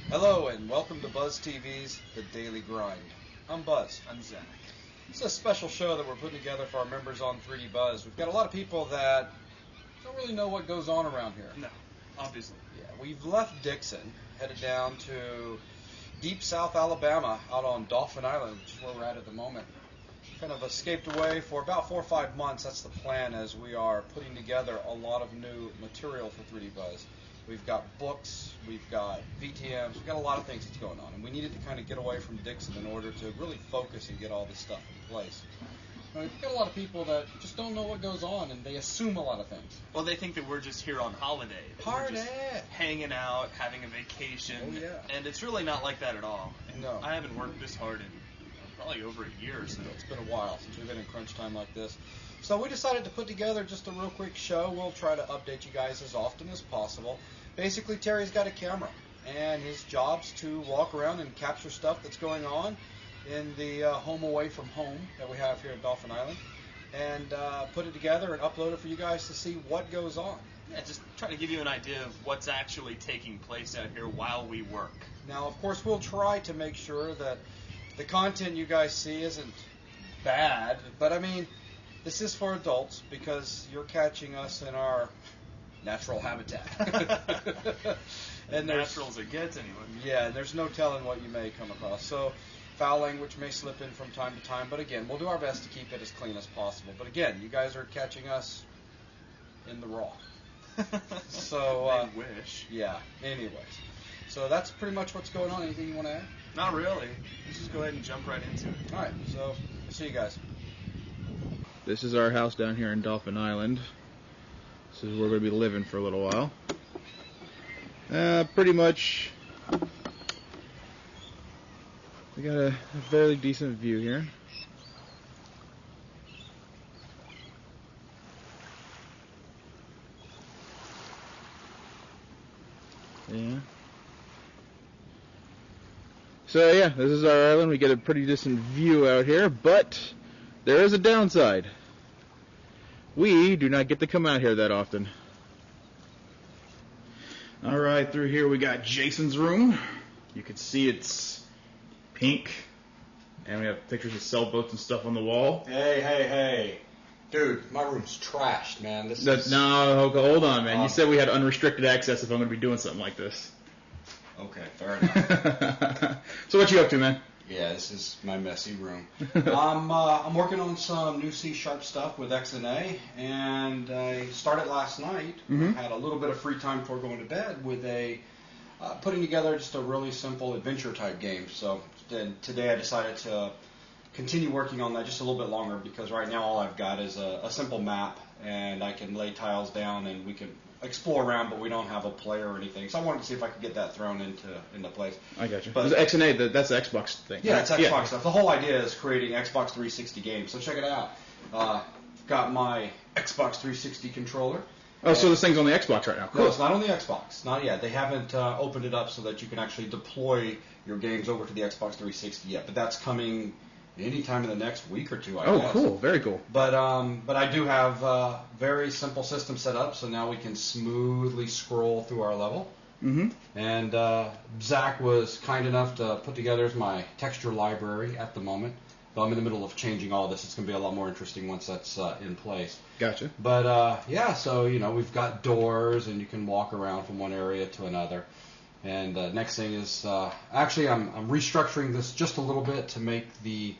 Hello and welcome to BuzzTV's The Daily Grind. I'm Buzz. I'm Zach. It's a special show that we're putting together for our members on 3D Buzz. We've got a lot of people that don't really know what goes on around here. No, obviously. Yeah, we've left Dixon, headed down to deep South Alabama, out on Dolphin Island, which is where we're at the moment. Kind of escaped away for about 4 or 5 months. That's the plan, as we are putting together a lot of new material for 3D Buzz. We've got books, we've got VTMs, we've got a lot of things that's going on, and we needed to kind of get away from Dixon in order to really focus and get all this stuff in place. We've got a lot of people that just don't know what goes on, and they assume a lot of things. Well, they think that we're just here on holiday. We're just hanging out, having a vacation. Oh, yeah. And it's really not like that at all. And No. I haven't worked this hard in probably over a year or so. It's been a while since we've been in crunch time like this. So we decided to put together just a real quick show. We'll try to update you guys as often as possible. Basically, Terry's got a camera, and his job's to walk around and capture stuff that's going on in the home away from home that we have here at Dolphin Island, and put it together and upload it for you guys to see what goes on. Yeah, just try to give you an idea of what's actually taking place out here while we work. Now, of course, we'll try to make sure that the content you guys see isn't bad, but I mean, this is for adults because you're catching us in our natural habitat. And natural as it gets, anyway. Yeah, and there's no telling what you may come across. So foul language may slip in from time to time, but again, we'll do our best to keep it as clean as possible. But again, you guys are catching us in the raw. So I wish. Yeah. Anyways, so that's pretty much what's going on. Anything you want to add? Not really. Let's just go ahead and jump right into it. All right. So see you guys. This is our house down here in Dolphin Island. This is where we're going to be living for a little while. Pretty much, we got a fairly decent view here. Yeah. So yeah, this is our island. We get a pretty decent view out here, but there is a downside. We do not get to come out here that often. Alright, through here we got Jason's room. You can see it's pink. And we have pictures of sailboats and stuff on the wall. Hey. Dude, my room's trashed, man. No, hold on, man. You said we had unrestricted access if I'm going to be doing something like this. Okay, fair enough. So what you up to, man? Yeah, this is my messy room. I'm working on some new C# stuff with XNA, and I started last night. Mm-hmm. Had a little bit of free time before going to bed with putting together just a really simple adventure type game. So today I decided to continue working on that just a little bit longer, because right now all I've got is a simple map, and I can lay tiles down and we can explore around, but we don't have a player or anything. So I wanted to see if I could get that thrown into place. I got you. But XNA, that's the Xbox thing. Yeah, right? it's Xbox stuff. The whole idea is creating Xbox 360 games. So check it out. Got my Xbox 360 controller. Oh, so this thing's on the Xbox right now. Cool. No, it's not on the Xbox. Not yet. They haven't opened it up so that you can actually deploy your games over to the Xbox 360 yet. But that's coming anytime in the next week or two, I guess. Oh, cool. Very cool. But I do have very simple system set up, so now we can smoothly scroll through our level. Mm-hmm. And Zach was kind enough to put together my texture library at the moment. Though I'm in the middle of changing all this. It's going to be a lot more interesting once that's in place. Gotcha. But yeah, so we've got doors, and you can walk around from one area to another. And next thing is actually I'm restructuring this just a little bit to make the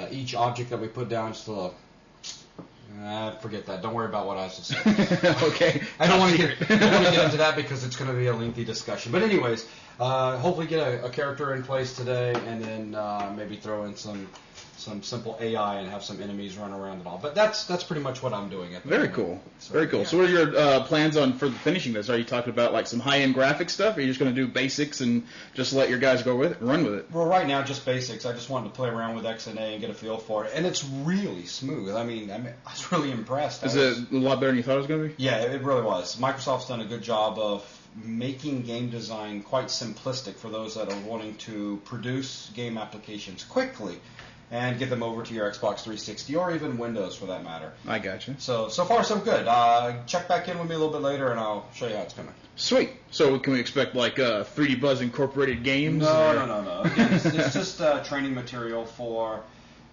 each object that we put down just a little. Forget that. Don't worry about what I was just saying. Okay. I don't want to get into that because it's going to be a lengthy discussion. But anyways, hopefully get a character in place today, and then maybe throw in some simple AI and have some enemies run around and all. But that's pretty much what I'm doing at the Very moment. cool. So, Very cool. yeah. So what are your plans for finishing this? Are you talking about like some high-end graphic stuff, or are you just going to do basics and just let your guys go with it, run with it? Well, right now, just basics. I just wanted to play around with XNA and get a feel for it. And it's really smooth. I mean, I was really impressed. Is it a lot better than you thought it was going to be? Yeah, it really was. Microsoft's done a good job of making game design quite simplistic for those that are wanting to produce game applications quickly and get them over to your Xbox 360 or even Windows for that matter. I gotcha. So far so good. Check back in with me a little bit later and I'll show you how it's coming. Sweet. So can we expect like 3D Buzz incorporated games? No. Again, it's just training material for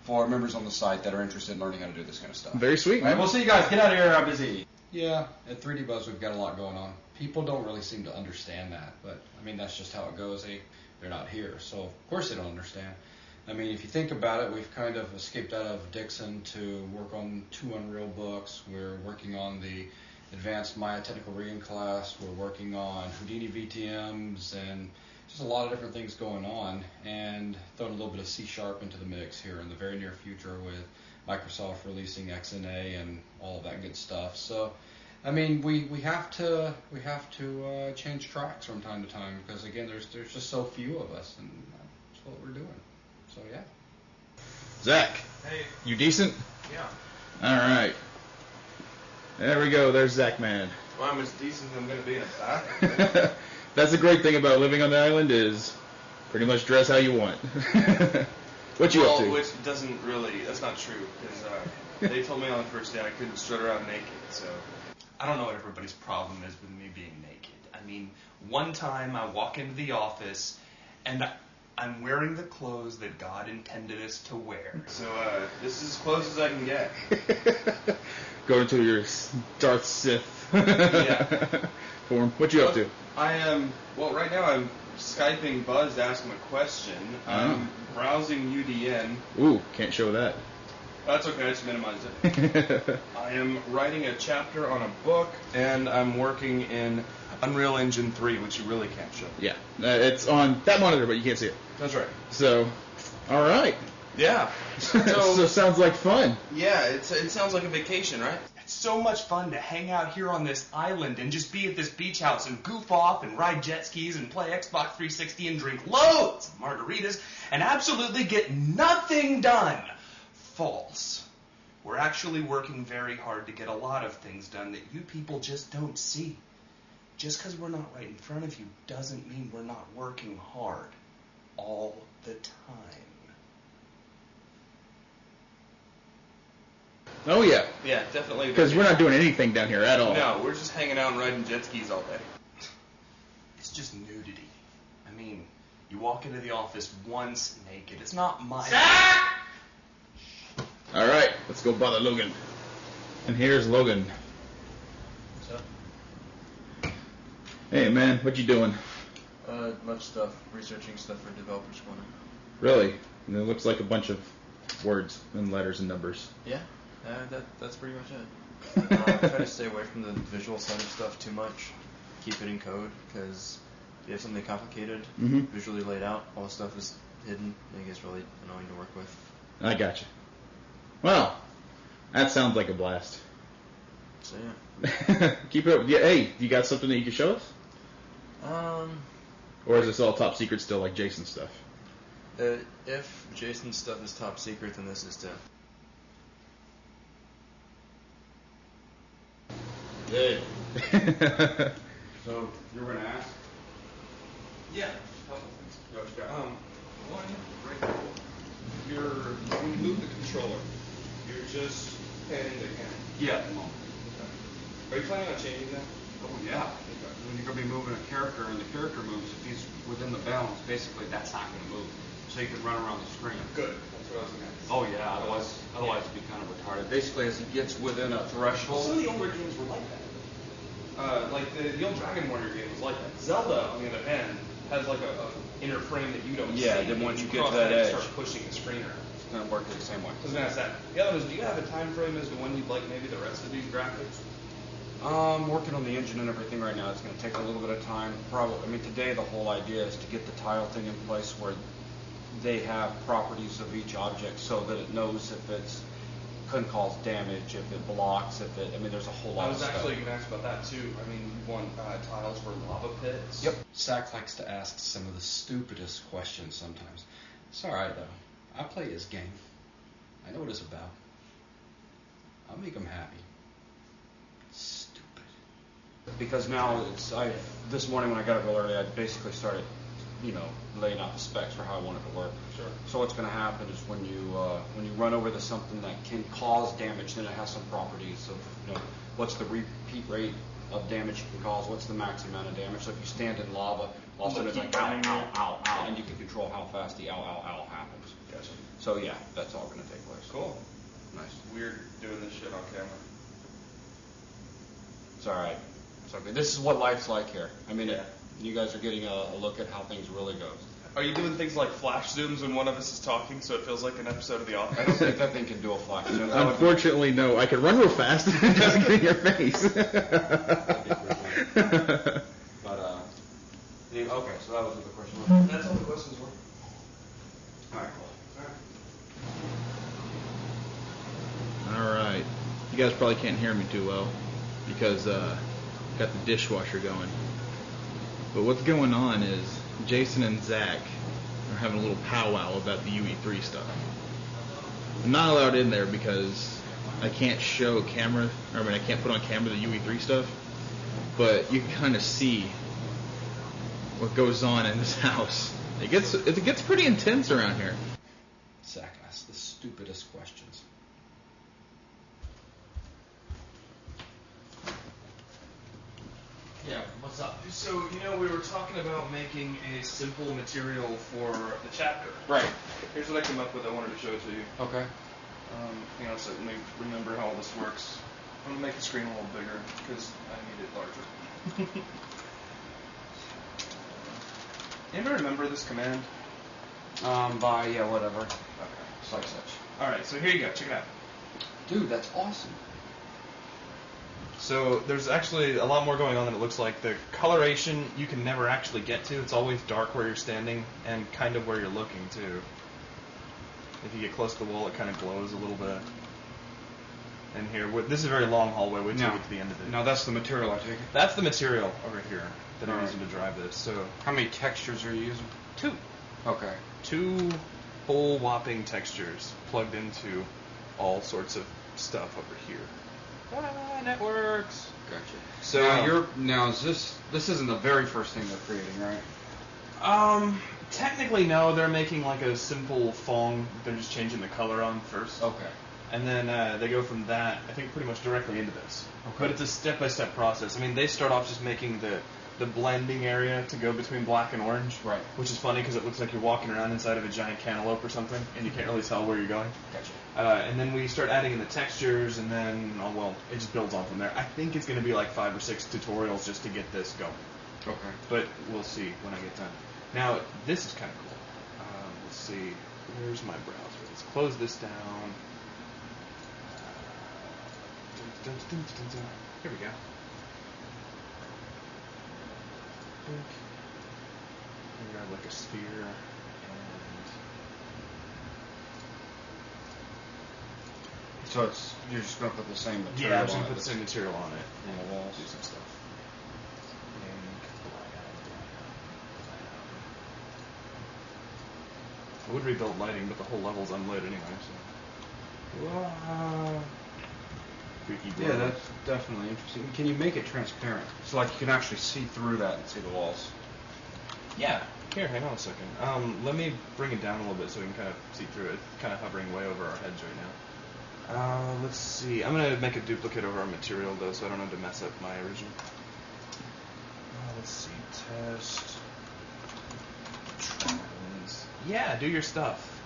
members on the site that are interested in learning how to do this kind of stuff. Very sweet. All right, we'll see you guys. Get out of here. I'm busy. Yeah, at 3D Buzz we've got a lot going on. People don't really seem to understand that, but I mean that's just how it goes. They're not here, so of course they don't understand. I mean, if you think about it, we've kind of escaped out of Dixon to work on 2 Unreal books. We're working on the advanced Maya technical reading class. We're working on Houdini VTMs and just a lot of different things going on, and throwing a little bit of C# into the mix here in the very near future with Microsoft releasing XNA and all of that good stuff. So, I mean, we have to change tracks from time to time because again, there's just so few of us, and that's what we're doing. So yeah. Zach. Hey. You decent? Yeah. All right. There we go. There's Zach Man. Well, I'm as decent as I'm going to be in a back. That's the great thing about living on the island is pretty much dress how you want. What you up to? Which doesn't really, that's not true, because they told me on the first day I couldn't strut around naked, so I don't know what everybody's problem is with me being naked. I mean, one time I walk into the office and I'm wearing the clothes that God intended us to wear. So this is as close as I can get. Go into your Darth Sith Yeah. form. What you up to? I am, well, right now I'm Skyping Buzz to ask him a question. I'm browsing UDN. Ooh, can't show that. That's okay, I just minimized it. I am writing a chapter on a book, and I'm working in Unreal Engine 3, which you really can't show. Yeah, it's on that monitor, but you can't see it. That's right. So, all right. Yeah. So sounds like fun. Yeah, it sounds like a vacation, right? It's so much fun to hang out here on this island and just be at this beach house and goof off and ride jet skis and play Xbox 360 and drink loads of margaritas and absolutely get nothing done. False. We're actually working very hard to get a lot of things done that you people just don't see. Just because we're not right in front of you doesn't mean we're not working hard all the time. Oh yeah. Yeah, definitely. Because we're not doing anything down here at all. No, we're just hanging out and riding jet skis all day. It's just nudity. I mean, you walk into the office once naked. It's not my... All right, let's go bother Logan. And here's Logan. What's up? Hey man, what you doing? Much stuff. Researching stuff for Developers Corner. Really? And it looks like a bunch of words and letters and numbers. Yeah, that's pretty much it. I try to stay away from the visual side of stuff too much. Keep it in code, because if you have something complicated, visually laid out, all the stuff is hidden, and it gets really annoying to work with. I gotcha. Well, that sounds like a blast. So yeah. Keep it up. Yeah, hey, you got something that you can show us? Or is this all top secret still, like Jason's stuff? If Jason's stuff is top secret, then this is too. Good. So, you were going to ask? Yeah, a couple things. Gotcha. One, right here. When you move the controller, you're just panning the camera. Yeah, at the moment. Are you planning on changing that? Oh, yeah. When you're going to be moving a character and the character moves, if he's within the bounds, basically that's not going to move. So you can run around the screen. Good. That's what I was going to ask. Oh, yeah. Otherwise it'd be kind of retarded. Basically, as he gets within a threshold. Some of the older games were like that. Like the old Dragon Warrior game was like that. Zelda, on the other hand, has like a inner frame that you don't see. Yeah, then once you get to cross that it, edge, start pushing the screen around. it's going to work the same way. I was going to ask that. The other one is, do you have a time frame as to when you'd like maybe the rest of these graphics? Working on the engine and everything right now. It's going to take a little bit of time. Probably. I mean, today the whole idea is to get the tile thing in place where they have properties of each object so that it knows if it's couldn't cause damage, if it blocks, if it. I mean, there's a whole lot of stuff. I was actually going to ask about that too. I mean, you want tiles for lava pits? Yep. Zach likes to ask some of the stupidest questions sometimes. It's all right though. I play his game. I know what it's about. I'll make him happy. Stupid. Because now this morning when I got up real early, I basically started, laying out the specs for how I want it to work. Sure. So what's going to happen is when you run over to something that can cause damage, then it has some properties of what's the repeat rate of damage you can cause. What's the max amount of damage? So if you stand in lava, all of a sudden it's like ow, ow, ow, ow, and you can control how fast the ow, ow, ow happens. Gotcha. So yeah, that's all going to take place. Cool. Nice. Weird doing this shit on camera. It's all right. It's okay. This is what life's like here. I mean, Yeah. you guys are getting a look at how things really go. Are you doing things like flash zooms when one of us is talking so it feels like an episode of The Office? I don't think that thing can do a flash zoom. Unfortunately, no. I can run real fast and it doesn't get in your face. But okay, so that was what the question was. That's all the questions were. All right, cool. All right. You guys probably can't hear me too well because got the dishwasher going. But what's going on is Jason and Zach are having a little powwow about the UE3 stuff. I'm not allowed in there because I can't show camera, I can't put on camera the UE3 stuff. But you can kind of see what goes on in this house. It gets pretty intense around here. Zach asked the stupidest questions. Yeah, what's up? So, we were talking about making a simple material for the chapter. Right. Here's what I came up with. I wanted to show it to you. Okay. Hang on a second. Let me remember how all this works. I'm going to make the screen a little bigger because I need it larger. Anybody remember this command? Whatever. Okay. Such such. Alright, so here you go. Check it out. Dude, that's awesome. So there's actually a lot more going on than it looks like. The coloration you can never actually get to. It's always dark where you're standing and kind of where you're looking too. If you get close to the wall, it kind of glows a little bit. And here, this is a very long hallway. Wait till you get to the end of it. No, that's the material I take it. That's the material over here that I'm Alright. using to drive this. So How many textures are you using? 2 Okay. whole whopping textures plugged into all sorts of stuff over here. Networks. Gotcha. So Now this isn't the very first thing they're creating, right? Technically no, they're making like a simple Fong. They're just changing the color on first. Okay. And then they go from that, I think, pretty much directly into this. Okay. But it's a step-by-step process. I mean, they start off just making the blending area to go between black and orange. Right. Which is funny because it looks like you're walking around inside of a giant cantaloupe or something, and you can't really tell where you're going. Gotcha. And then we start adding in the textures, and then, it just builds on from there. I think it's going to be like 5 or 6 tutorials just to get this going. Okay. But we'll see when I get done. Now, this is kind of cool. Let's see. Where's my browser? Let's close this down. Here we go. Grab like a sphere and So you're just gonna put the same material. I'm just on gonna it. put the same material on it On the walls. do some stuff. I would rebuild lighting, but the whole level's unlit anyway. So. Freaky Yeah, glow. that's definitely interesting. Can you make it transparent? So like you can actually see through that and see the walls. Yeah. Here, hang on a second. Let me bring it down a little bit so we can kind of see through it. It's kind of hovering way over our heads right now. Let's see. I'm going to make a duplicate of our material, though, so I don't have to mess up my original. Let's see. Test. Trends. Yeah, do your stuff.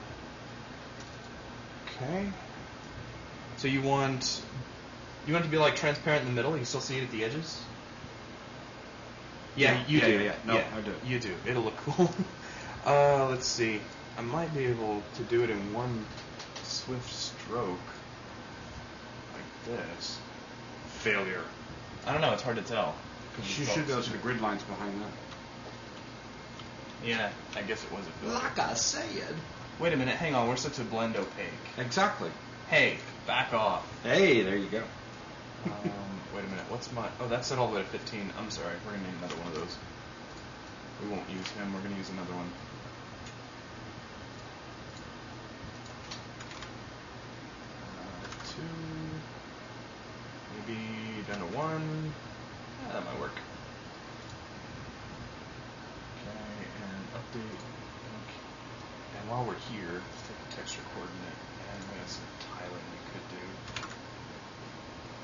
Okay. So you want it to be like transparent in the middle? You can still see it at the edges? Yeah, you do. Yeah. No, I do. You do. It'll look cool. Let's see. I might be able to do it in one swift stroke. Like this. Failure. I don't know. It's hard to tell. You should be able to see the grid lines behind that. Yeah, I guess it was a failure. Like I said. Wait a minute. Hang on. We're such a blend opaque. Exactly. Hey, back off. Hey, there you go. Wait a minute. What's my... Oh, that's set all the way to 15. I'm sorry. We're going to need another one of those. We won't use him. We're going to use another one. Two. Maybe down to 1. Yeah, that might work. Okay, and update. And while we're here, let's take the texture coordinate, and we have some tiling we could do.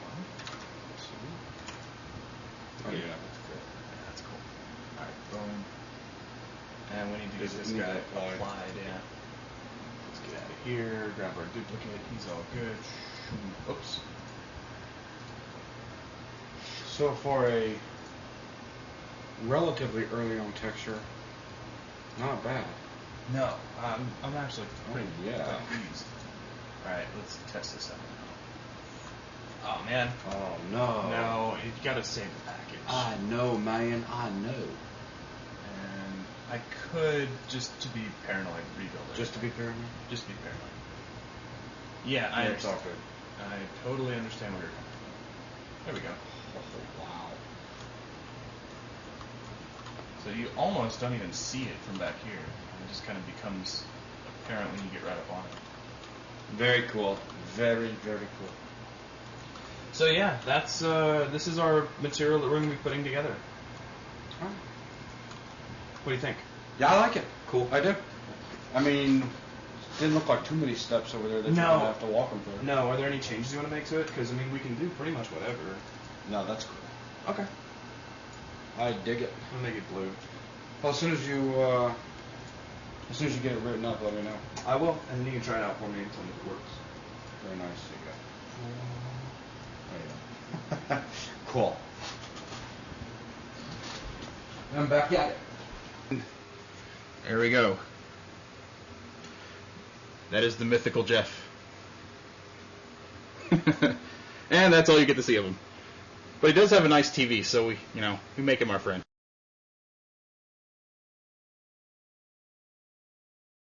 1, 2, 3. need to get this guy applied, yeah. Let's get out of here, grab our duplicate, he's all good. Oops. So for a relatively early on texture, not bad. No, I'm actually pretty yeah. pleased. Alright, let's test this out now. Oh man. Oh no. No, you gotta save the package. I know, man. I know. And I could, just to be paranoid, rebuild it. Just to be paranoid? Just be paranoid. Yeah, It's all good. I totally understand where you're coming from. There we go. Oh, wow. So you almost don't even see it from back here. It just kind of becomes apparent when you get right up on it. Very cool. Very, very cool. So yeah, that's this is our material that we're going to be putting together. Huh. What do you think? Yeah, I like it. Cool. I do. I mean, didn't look like too many steps over there that you're going to have to walk them through. No, are there any changes you want to make to it? Because, I mean, we can do pretty much whatever. No, that's cool. Okay. I dig it. We'll make it blue. Well, as soon as you get it written up, let me know. I will, and then you can try it out for me and tell me if it works. Very nice. There you go. Cool. I'm back at it. There we go. That is the mythical Jeff. And that's all you get to see of him. But he does have a nice TV, so we make him our friend.